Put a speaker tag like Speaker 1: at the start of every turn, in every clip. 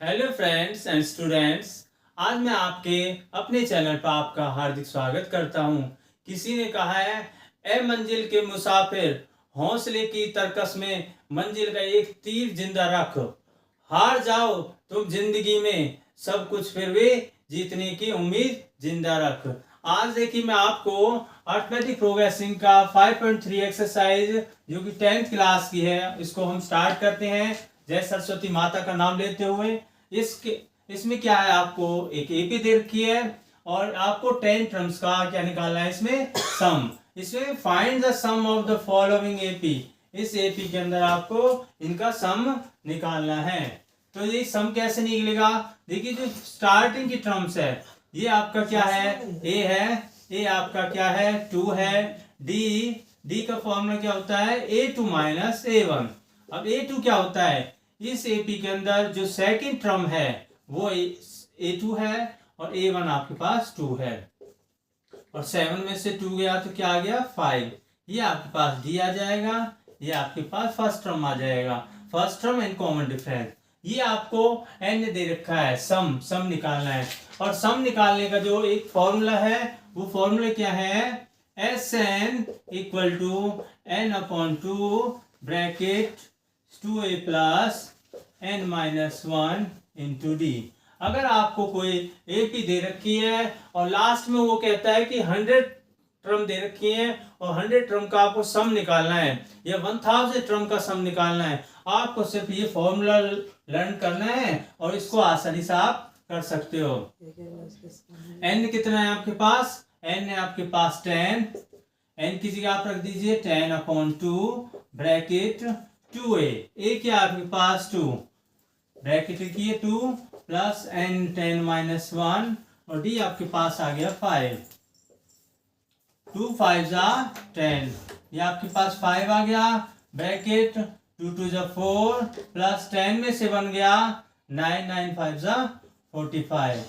Speaker 1: Hello friends and students. आज मैं आपके अपने चैनल पर आपका हार्दिक स्वागत करता हूं। किसी ने कहा है, ए मंजिल के मुसाफिर, हौसले की तरकस में मंजिल का एक तीर जिंदा रख। हार जाओ तुम जिंदगी में, सब कुछ फिर भी जीतने की उम्मीद जिंदा रख। आज देखिए मैं आपको अर्थमेटिक प्रोग्रेसिंग का 5.3 एक्सरसाइज जो कि 10th क्लास की है, इसको हम स्टार्ट करते हैं जय सरस्वती माता का नाम लेते हुए। इसके इसमें क्या है, आपको एक एपी दे रखी है और आपको 10 टर्म्स का क्या निकालना है, इसमें सम। इसमें find the sum of the following AP. इस एपी के अंदर आपको इनका सम निकालना है। तो ये सम कैसे निकलेगा, देखिए जो स्टार्टिंग की टर्म्स है ये आपका क्या है, ए है। ए आपका क्या है, 2 है। डी का फॉर्मूला क्या होता है, A2 माइनस A1। अब A2 क्या होता है, इस एपी के अंदर जो सेकंड टर्म है वो A2 है और A1 आपके पास 2 है। और 7 में से 2 गया तो क्या आ गया, 5। ये आपके पास D आ जाएगा, ये आपके पास फर्स्ट टर्म आ जाएगा, first term and common difference. ये आपको n ने दे रखा है, सम निकालना है। और सम निकालने का जो एक फॉर्मूला है वो फॉर्मूला क्या है, Sn equal to n/2 bracket 2a plus n minus 1 into d. अगर आपको कोई एपी दे रखी है और लास्ट में वो कहता है कि 100 टर्म दे रखी है और 100 टर्म का आपको सम निकालना है या 1000 टर्म का सम निकालना है, आपको सिर्फ ये फॉर्मूला लर्न करना है और इसको आसानी से आप कर सकते हो। n कितना है आपके पास, n है आपके पास 10। n की जगह आप रख दीजिए 10/2 ब्रैकेट 2a। a क्या आपके पास 2, ब्रैकेट लिखिए 2 प्लस n 10 माइनस 1 और d आपके पास आ गया 5। 2 5 10, ये आपके पास 5 आ गया ब्रैकेट 2 2 4 प्लस 10 में से बन गया 9 9 5 45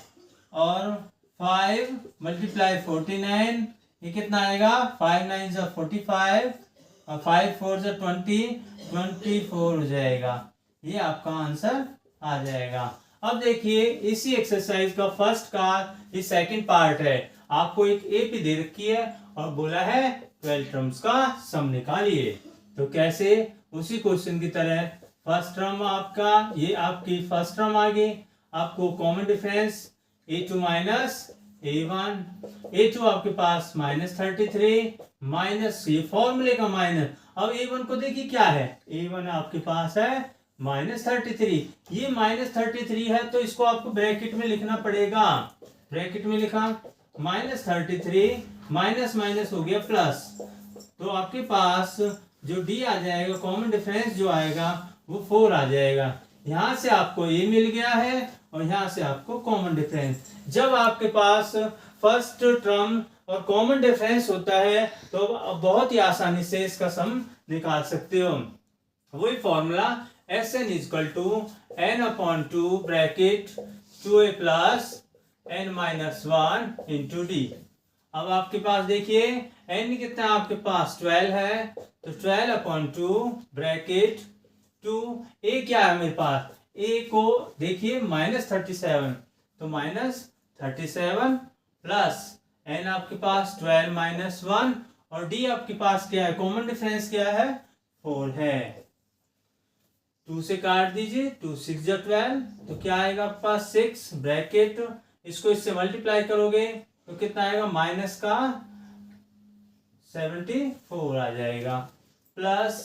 Speaker 1: और 5 मल्टीप्लाई 49, ये कितना आएगा 5 9 45 और 5 4 20 24 हो जाएगा। ये आपका आंसर आ जाएगा। अब देखिए इसी एक्सरसाइज का फर्स्ट का ये सेकंड पार्ट है। आपको एक एपी दे रखी है और बोला है 12 टर्म्स का सम निकालिए। तो कैसे, उसी क्वेश्चन की तरह फर्स्ट टर्म आपका, ये आपकी फर्स्ट टर्म आ गई। आपको common difference A2 minus A1। A2 आपके पास माइनस 33 माइनस ये फॉर्मूले का माइनस। अब A1 को देखिए क्या है, A1 आपके पास है माइनस 33। ये माइनस 33 है तो इसको आपको ब्रैकेट में लिखना पड़ेगा। ब्रैकेट में लिखा माइनस 33, माइनस माइनस हो गया प्लस, तो आपके पास जो D आ जाएगा, कॉमन डिफरेंस जो आएगा वो 4 आ जाएगा। यहां से आपको ये मिल गया है और यहां से आपको कॉमन डिफरेंस। जब आपके पास फर्स्ट टर्म और कॉमन डिफरेंस होता है तो बहुत ही आसानी से इसका सम निकाल सकते हो। वही formula Sn equal to n/2 bracket 2a plus n minus 1 into d. अब आपके पास देखिए n कितना आपके पास 12 है तो 12/2 ब्रैकेट 2। a क्या है मेरे पास, a को देखिए माइनस 37 तो माइनस 37 प्लस n आपके पास 12 माइनस 1 और d आपके पास क्या है, कॉमन डिफरेंस क्या है 4 है। 2 से काट दीजिए, 2 6 12 तो क्या आएगा आपके पास 6 ब्रैकेट, इसको इससे मल्टीप्लाई करोगे तो कितना आएगा, माइनस का 74 आ जाएगा प्लस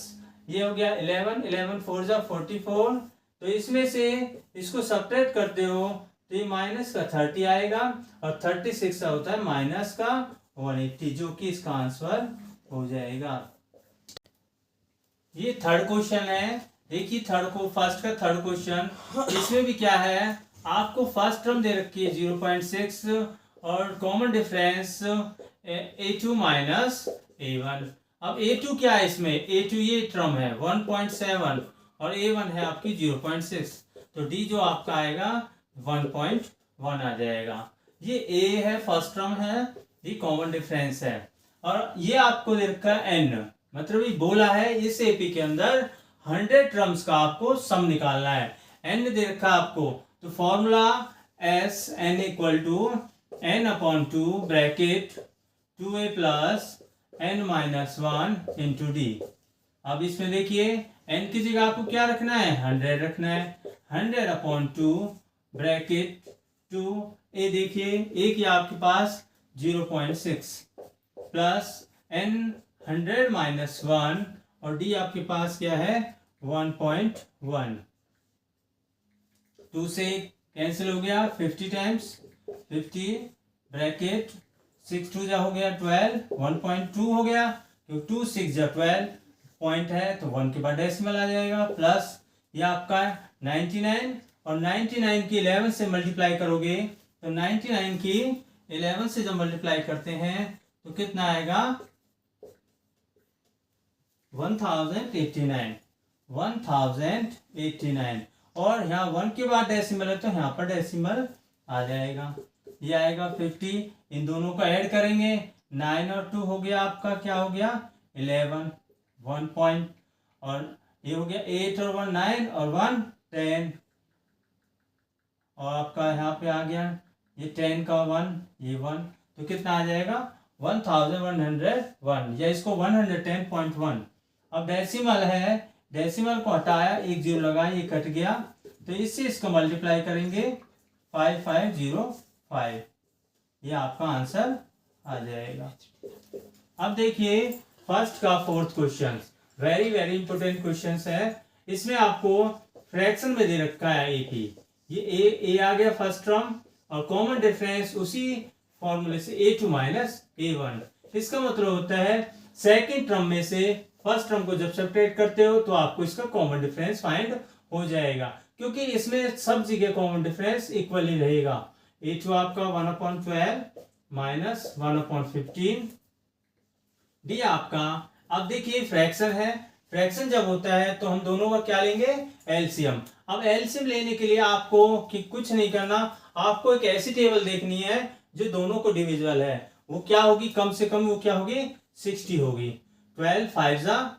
Speaker 1: ये हो गया 11 11 4 44। तो इसमें से इसको सब्ट्रैक्ट करते हो तो ये माइनस का 30 आएगा और 36 का होता है माइनस का 180, जो कि इसका आंसर हो जाएगा। ये थर्ड क्वेश्चन है। देखिए फर्स्ट का थर्ड क्वेश्चन, इसमें भी क्या है, आपको फर्स्ट टर्म दे रखी है 0.6 और common difference A2 minus A1। अब A2 क्या है, इसमें A2 ये टर्म है 1.7 और A1 है आपकी 0.6, तो D जो आपका आएगा 1.1 आ जाएगा। ये A है, फर्स्ट टर्म है, ये कॉमन डिफरेंस है और ये आपको दे रखा है N, मतलब ये बोला है इस एपी के अंदर 100 टर्म्स का आपको सम निकालना है। N दे रखा आपको तो formula S n equal to n upon 2 bracket 2a plus n minus 1 into d. अब इसमें देखिए n की जगह आपको क्या रखना है, 100 रखना है। 100 अपॉन 2 ब्रैकेट 2 ए, देखिए ए की आपके पास 0.6 प्लस n 100 माइनस 1 और डी आपके पास क्या है 1.1। 2 से कैंसिल हो गया 50 टाइम्स 50 ब्रैकेट 6 2 जा हो गया 12 1.2 हो गया, तो 2 6 जा 12 पॉइंट है तो 1 के बाद डेसिमल आ जाएगा, प्लस ये आपका 99 और 99 की 11 से मल्टीप्लाई करोगे तो 99 की 11 से जब मल्टीप्लाई करते हैं तो कितना आएगा 1089 1089 और यहाँ 1 के बाद डेसिमल है तो यहाँ पर डेसिमल आ जाएगा। ये आएगा 50, इन दोनों को ऐड करेंगे 9 और 2 हो गया आपका क्या हो गया 11 1 पॉइंट और ये हो गया 8 और 1 9 और 1 10 और आपका यहाँ पे आ गया ये 10 का 1 ये 1 तो कितना आ जाएगा 1101 या इसको 110.1। अब डेसिमल है, डेसिमल को हटाया एक जीरो लगाया ये कट गया तो इससे इसको मल्टीप्लाई करेंगे 5505, ये आपका आंसर आ जाएगा। अब देखिए फर्स्ट का fourth question very very important question है। इसमें आपको फ्रैक्शन में दे रखा है ए की, ये ए आ गया फर्स्ट टर्म और कॉमन डिफरेंस उसी फॉर्मूले से a2 माइनस a1। इसका मतलब होता है सेकेंड टर्म में से फर्स्ट टर्म को जब सब्ट्रैक्ट करते हो तो आपको इसका कॉमन डिफरेंस फाइंड हो जाएगा, क्योंकि इसमें सब जगह कॉमन डिफरेंस इक्वली रहेगा। a2 आपका 1/12 माइनस 1/15 डी आपका। अब देखिए फ्रैक्शन है, फ्रैक्शन जब होता है तो हम दोनों का क्या लेंगे एलसीएम। अब एलसीएम लेने के लिए आपको कि कुछ नहीं करना, आपको एक ऐसी टेबल देखनी है जो दोनों को डिविजिबल है, वो क्या होगी कम से कम वो क्या होगी 60 होगी। 12 5 जा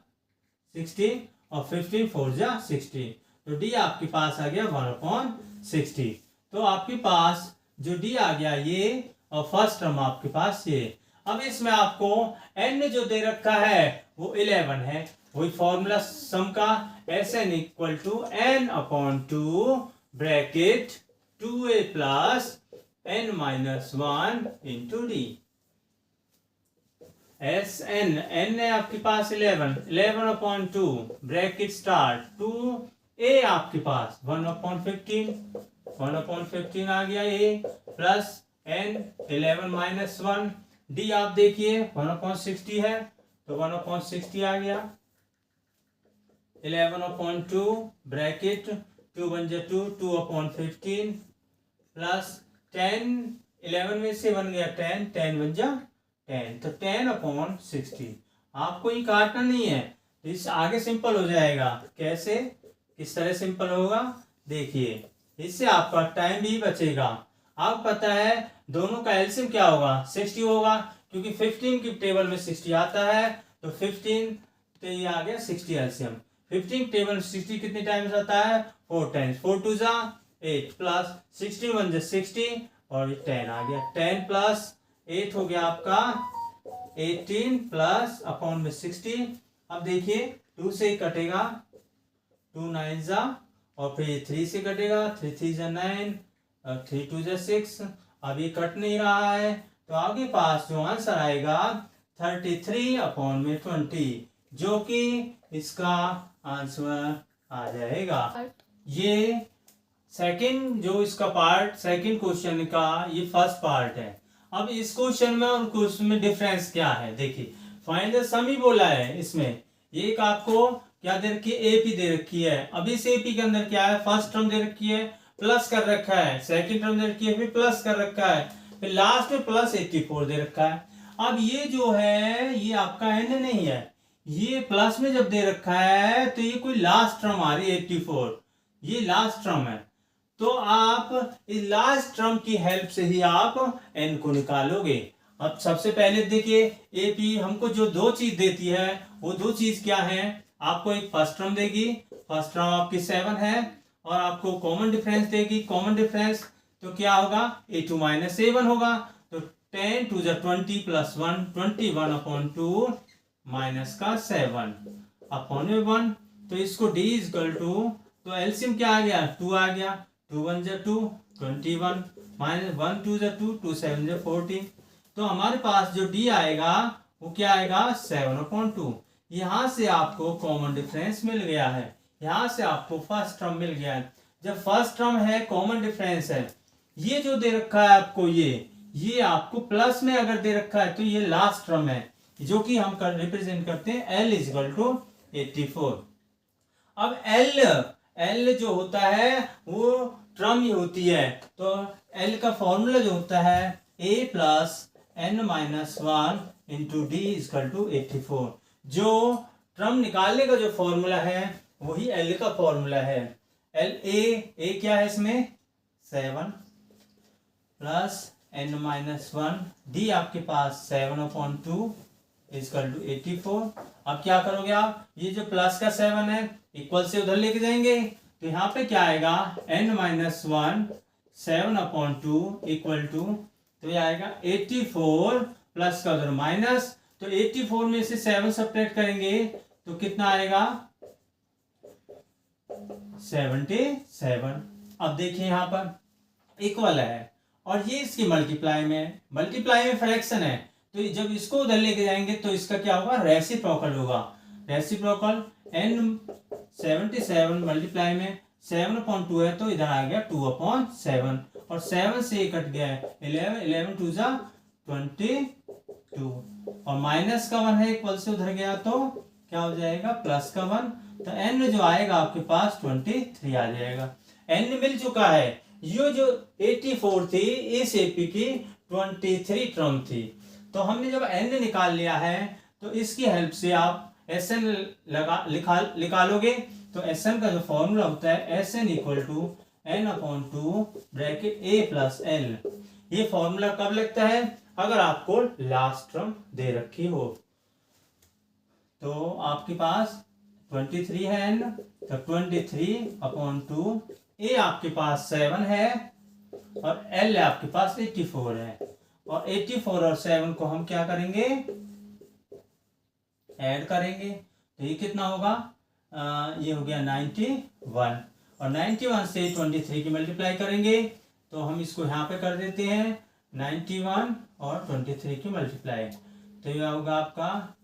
Speaker 1: 16 और 15 4 जा 60 तो डी आपके पास आ गया 1/60। तो आपके पास जो डी आ गया ये और फर्स्ट टर्म आपके पास ये। अब इसमें आपको n जो दे रखा है वो 11 है, वही फॉर्मूला सम का Sn equal to n/2 bracket 2a plus n minus 1 into d. Sn n है आपके पास 11/2 ब्रैकेट स्टार्ट 2a आपके पास 1/15 आ गया a plus n 11 minus 1 D आप देखिए 1/60 है तो 1/60 आ गया 11/2 ब्रैकेट 2 1 जा 2 2/15 प्लस 10 11 में से बन गया 10 10 1 जा 10 तो 10/60। आपको ये काटना नहीं है तो इस आगे सिंपल हो जाएगा। कैसे किस तरह सिंपल होगा देखिए, इससे आपका टाइम भी बचेगा। आप पता है दोनों का एलसीएम क्या होगा 60 होगा, क्योंकि 15 की टेबल में 60 आता है तो 15 तो ये आ गया 60 एलसीएम। 15 टेबल में 60 कितने टाइम्स आता है 4 टाइम्स 4 2 जा 8 प्लस 16 1 जा 60 और 10 आ गया 10 प्लस 8 हो गया आपका 18 प्लस अपॉन में 60। अब देखिए 2 से कटेगा 2 9 जा और फिर 3 से कटेगा 3 3 जा 9 और 3 2 जा 6। अब ये कट नहीं रहा है तो आगे पास जो आंसर आएगा 33/20 जो कि इसका आंसर आ जाएगा। ये सेकंड जो इसका पार्ट सेकंड क्वेश्चन का ये फर्स्ट पार्ट है। अब इस क्वेश्चन में और क्वेश्चन में डिफरेंस क्या है देखिए, फाइंड द सम ही बोला है। इसमें एक आपको क्या दे रखी है एपी दे रखी है। अब इस एपी के अंदर क्या है फर्स्ट टर्म दे रखी है प्लस कर रखा है, सेकंड टर्म दे रखी है फिर प्लस कर रखा है, फिर लास्ट में प्लस 84 दे रखा है। अब ये जो है ये आपका n नहीं है, ये प्लस में जब दे रखा है तो ये कोई लास्ट टर्म आ रही है 84, ये लास्ट टर्म है। तो आप इस लास्ट टर्म की हेल्प से ही आप n को निकालोगे। अब सबसे पहले देखिए एपी हमको जो दो चीज देती है वो दो चीज क्या है, आपको एक फर्स्ट टर्म देगी, फर्स्ट टर्म आपकी 7 है और आपको कॉमन डिफरेंस देगी, कॉमन डिफरेंस तो क्या होगा, a2 माइनस a1 होगा। तो 10 टू ज 20 प्लस 1 21 अपॉन 2 माइनस का 7 अपॉन में 1। तो इसको d इजकल टू, तो एलसीएम क्या आ गया, 2 आ गया, 2 1 ज 2 21 माइनस 1 2 ज 2 2 7 ज 14। तो हमारे पास जो d आएगा वो क्या आएगा, 7 अपॉन 2। यहाँ से आपको कॉमन डिफरेंस मिल गया है, यहाँ से आपको फर्स्ट टर्म मिल गया है। जब फर्स्ट टर्म है, कॉमन डिफरेंस है, ये जो दे रखा है आपको, ये आपको प्लस में अगर दे रखा है तो ये लास्ट टर्म है, जो कि हम रिप्रेजेंट करते हैं L इजकल टू 84। अब L जो होता है वो टर्म ही होती है, तो L का फॉर्मूला जो होता है a plus n minus 1 into d equal to 84। जो टर्म निकालने का जो फॉर्मूला है वही L का फॉर्मूला है। a क्या है इसमें, 7 प्लस n माइनस 1, डी आपके पास 7 अपॉन 2 इजकल टू 84। अब क्या करोगे आप, ये जो प्लस का 7 है इक्वल से उधर लेके जाएंगे, तो यहाँ पे क्या आएगा, n minus 1 7 upon 2 equal to, तो ये आएगा 84 प्लस का उधर माइनस, तो 84 में से 7 सब्ट्रैक्ट करेंगे तो कितना आएगा, 77। अब देखिए यहाँ पर इक्वल है और ये इसकी मल्टीप्लाई में फ्रैक्शन है, तो जब इसको उधर लेके जाएंगे तो इसका क्या होगा, रेसिप्रोकल होगा। रेसिप्रोकल n 77 मल्टीप्लाई में 7/2 है तो इधर आ गया 2/7 और 7 से कट गया है 11 2 जा 22 और माइनस का 1 है इक्वल से उधर गया तो क्या हो जाएगा, प्लस का 1। तो n जो आएगा आपके पास 23 आ जाएगा। n मिल चुका है, ये जो 84 थी इस एपी की 23 टर्म थी। तो हमने जब n निकाल लिया है तो इसकी हेल्प से आप Sn निकालोगे। तो Sn का जो फॉर्मूला होता है Sn equal to n/2 bracket a plus l। ये फॉर्मूला कब लगता है, अगर आपको लास्ट टर्म दे रखी हो। तो आपके पास 23 है n, तो 23/2, a आपके पास 7 है और l आपके पास 84 है, और 84 और 7 को हम क्या करेंगे, ऐड करेंगे, तो ये कितना होगा, ये हो गया 91 और 91 से 23 की मल्टीप्लाई करेंगे तो हम इसको यहाँ पे कर देते हैं 91 और 23 की मल्टीप्लाई, तो ये होगा आपका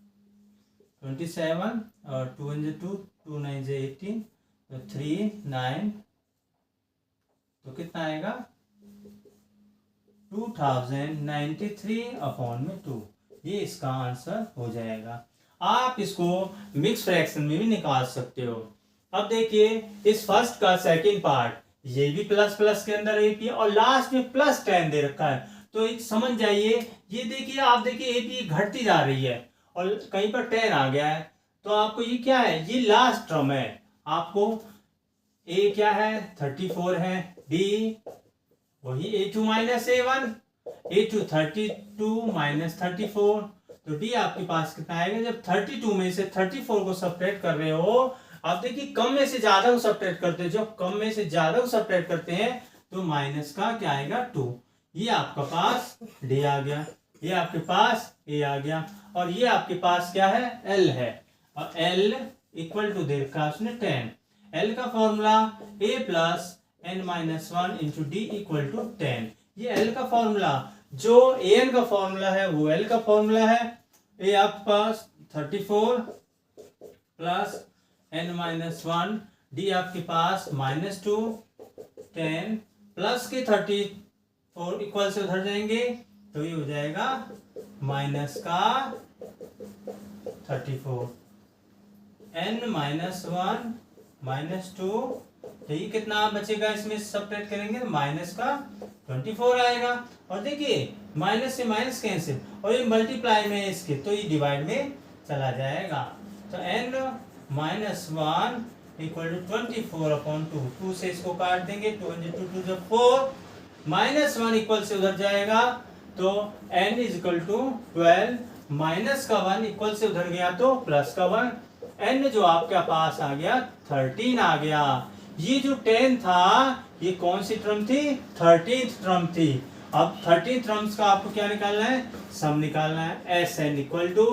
Speaker 1: 27 और 2 1 2 2 9 18, तो 3 9, तो कितना आएगा 2093/2। ये इसका आंसर हो जाएगा। आप इसको मिक्स फ्रैक्शन में भी निकाल सकते हो। अब देखिए इस फर्स्ट का सेकंड पार्ट, ये भी प्लस प्लस के अंदर एपी और लास्ट में प्लस 10 दे रखा है, तो एक समझ जाइए, ये देखिए आप देखिए एपी घटती जा रही है और कहीं पर 10 आ गया है, तो आपको ये क्या है, ये लास्ट टर्म है। आपको ए क्या है 34 है, डी वही a2 minus a1, a2 32 minus 34, तो डी आपके पास कितना आएगा, जब 32 में से 34 को सब्ट्रैक्ट कर रहे हो, आप देखिए कम में से ज्यादा को सब्ट्रैक्ट करते हैं, जब कम में से ज्यादा को सब्ट्रैक्ट करते हैं तो माइनस का क्या आएगा 2। ये आपका पास डी आ गया, ये आपके पास ए आ गया, और ये आपके पास क्या है, एल है, और एल इक्वल टू दे रखा उसने 10। एल का formula a plus n minus 1 into d equal to 10। ये एल का फॉर्मूला, जो an का फॉर्मूला है वो l का फॉर्मूला है। a आपके पास 34 प्लस n माइनस 1, डी आपके पास -2 10 प्लस के 34 इक्वल से उधर जाएंगे तो ये हो जाएगा माइनस का 34, n माइनस 1 -2, तो ये कितना बचेगा, इसमें सब्ट्रैक्ट करेंगे तो माइनस का 24 आएगा। और देखिए माइनस से माइनस कैंसिल, और ये मल्टीप्लाई में है इसके, तो ये डिवाइड में चला जाएगा। तो n माइनस 1 इक्वल टू 24/2, 2 से इसको काट देंगे, 2 2 2 4, माइनस 1 इक्वल से उधर जाएगा तो n is equal to 12, minus का 1 इक्वल से उधर गया तो प्लस का 1, n जो आपके पास आ गया 13 आ गया। ये जो 10 था ये कौन सी टर्म थी? 13th टर्म थी। अब 13 टर्म्स का आपको क्या निकालना है? सम निकालना है। Sn equal to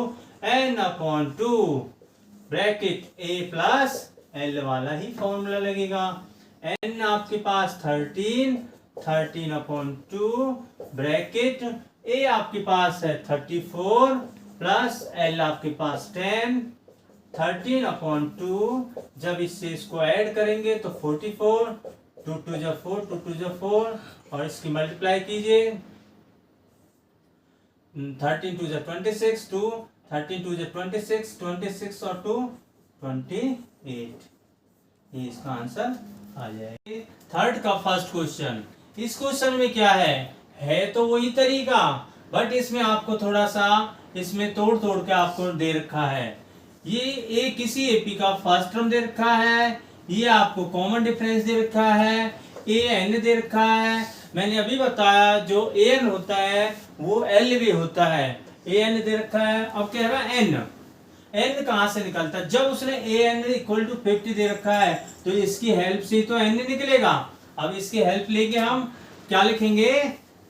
Speaker 1: n upon 2 bracket a plus l वाला ही फॉर्मूला लगेगा। n आपके पास 13 अपॉन 2 ब्रैकेट a आपके पास है 34 प्लस l आपके पास 10 13 अपॉन 2 जब इससे इसको ऐड करेंगे तो 44 2 2 जा 4 2 2 जा 4 और इसकी मल्टीप्लाई कीजिए 13 2 जा 26 2 13 2 जा 26 26 और 2 28 ये इसका आंसर आ जाएगा। थर्ड का फर्स्ट क्वेश्चन, इस क्वेश्चन में क्या है तो वही तरीका, बट इसमें आपको थोड़ा सा इसमें तोड़ तोड़ के आपको दे रखा है। ये किसी एपी का फर्स्ट टर्म दे रखा है, ये आपको कॉमन डिफरेंस दे रखा है, ए एन दे रखा है। मैंने अभी बताया जो ए एन होता है वो एल भी होता है। ए एन दे रखा है, अब कह रहा है एन कहां से निकलता है? जब उसने ए एन इक्वल टू 50 दे रखा है तो इसकी हेल्प से तो एन निकलेगा। अब इसकी हेल्प लेके हम क्या लिखेंगे?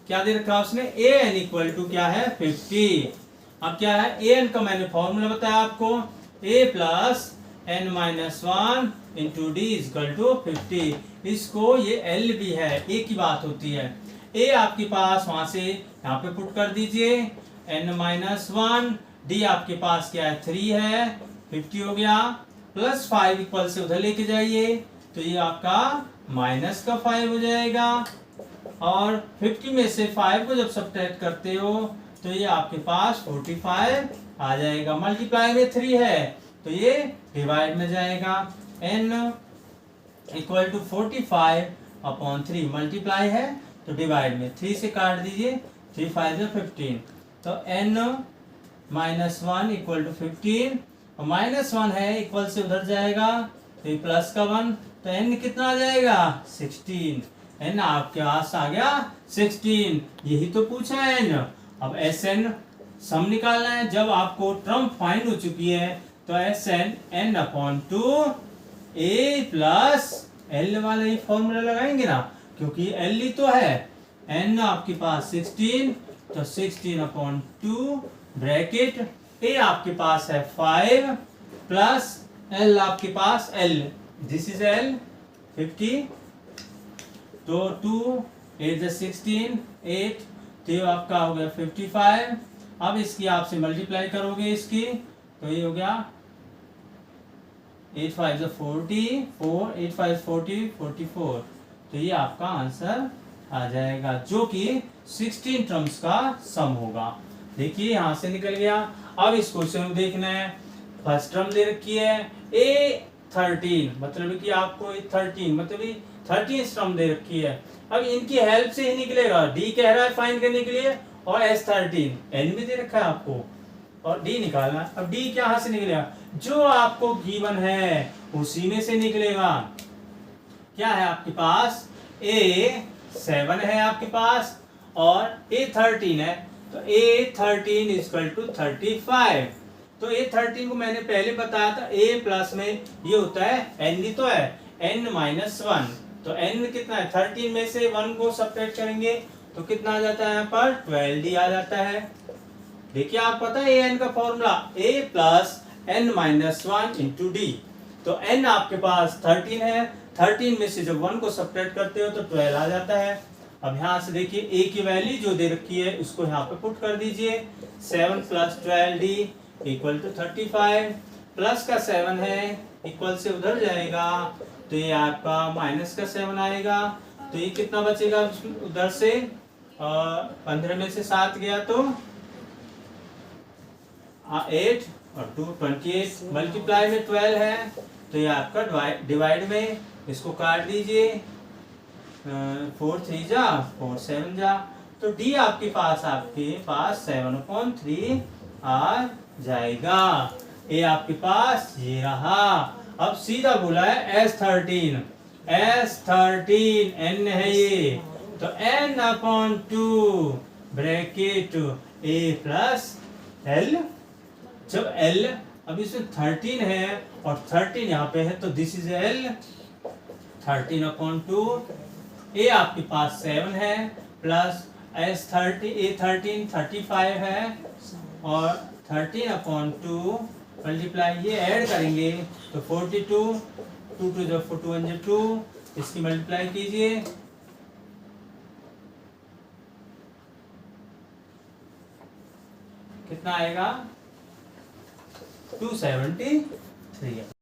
Speaker 1: क्या दे रखा है उसने? ए एन इक्वल टू क्या है? 50। अब क्या है? ए एन का मैंने फॉर्मूला बताया आपको, a plus n minus 1 into d equal to 50। इसको ये l भी है, a की बात होती है। a आपके पास वहां से यहाँ पे पुट कर दीजिए n माइनस 1, d आपके पास क्या है? 3 है, 50 हो गया, प्लस 5 इक्वल से उधर लेके जाइए तो ये आपका माइनस का 5 हो जाएगा। और 50 में से 5 को जब सब्ट्रैक्ट करते हो तो ये आपके पास 45 आ जाएगा। मल्टीप्लाई में 3 है तो ये डिवाइड में जाएगा। n equal to 45 upon 3 multiply है तो डिवाइड में 3 से काट दीजिए, 3 5 जो 15 तो n माइनस 1 इक्वल टू 15 और माइनस 1 है इक्वल से उधर जाएगा तो ये प्लस का 1 तो n कितना आ जाएगा? 16। n आपके पास आ गया 16, यही तो पूछा है n। अब Sn सम निकालना है। जब आपको टर्म फाइंड हो चुकी है तो Sn n upon 2 a plus l वाला ही फॉर्मूला लगाएंगे ना, क्योंकि l ही तो है। n आपके पास 16 तो 16 अपॉन 2 ब्रैकेट a आपके पास है 5 प्लस l आपके पास l, दिस इज l 50 तो 2 8 16 8 तो आपका हो गया 55। अब इसकी आपसे मल्टीप्लाई करोगे इसकी तो ये हो गया 8 5 40 4 8 5 40 44 तो ये आपका आंसर आ जाएगा जो कि 16 टर्म्स का सम होगा। देखिए यहां से निकल गया। अब इस क्वेश्चन को देखना है, फर्स्ट टर्म दे रखी है A13 मतलब कि आपको 13 मतलब 13 टर्म दे रखी है। अब इनकी हेल्प से ही निकलेगा। D कह रहा है फाइंड करने के लिए और S13 N भी दे रखा है आपको और D निकालना। अब D कहां से निकलेगा? जो आपको गिवन है उसी में से निकलेगा। क्या है आपके पास? A7 है आपके पास और A13 है तो A13 इक्वल टू 35। तो A13 को मैंने पहले बताया था A प्लस में ये होता है N ही तो है N माइनस 1 तो n कितना है? 13 में से 1 को सब्ट्रैक्ट करेंगे तो कितना आ जाता है? यहाँ पर 12d आ जाता है। देखिए आप पता है an का formula a plus n minus 1 into D. तो n आपके पास 13 है, 13 में से जब 1 को सब्ट्रैक्ट करते हो तो 12 आ जाता है। अब यहाँ से देखिए a की वैल्यू जो दे रखी है उसको यहाँ पे पुट कर दीजिए 7 plus 12d equal to 35 plus का 7 है इक्वल से उधर जाएगा तो ये आपका माइनस का 7 आएगा तो ये कितना बचेगा उधर से 15 में से 7 गया तो 8 और 2 28 मल्टीप्लाई में 12 है तो ये आपका डिवाइड में इसको काट दीजिए 4 3 जा 4 7 जा तो D आपके पास 7/3 आ जाएगा। A आपके पास ये रहा। अब सीधा बोला है S13 n है ये तो n/2 bracket a plus l। जब l अब इसमें 13 है और 13 यहाँ पे है तो दिस इज l 13/2, ए आपके पास 7 है, प्लस A13 35 है, और 13/2 मल्टीप्लाई ये ऐड करेंगे तो 42, 2 2 जब 4 2 1 2, इसकी मल्टीप्लाई कीजिए, कितना आएगा 273।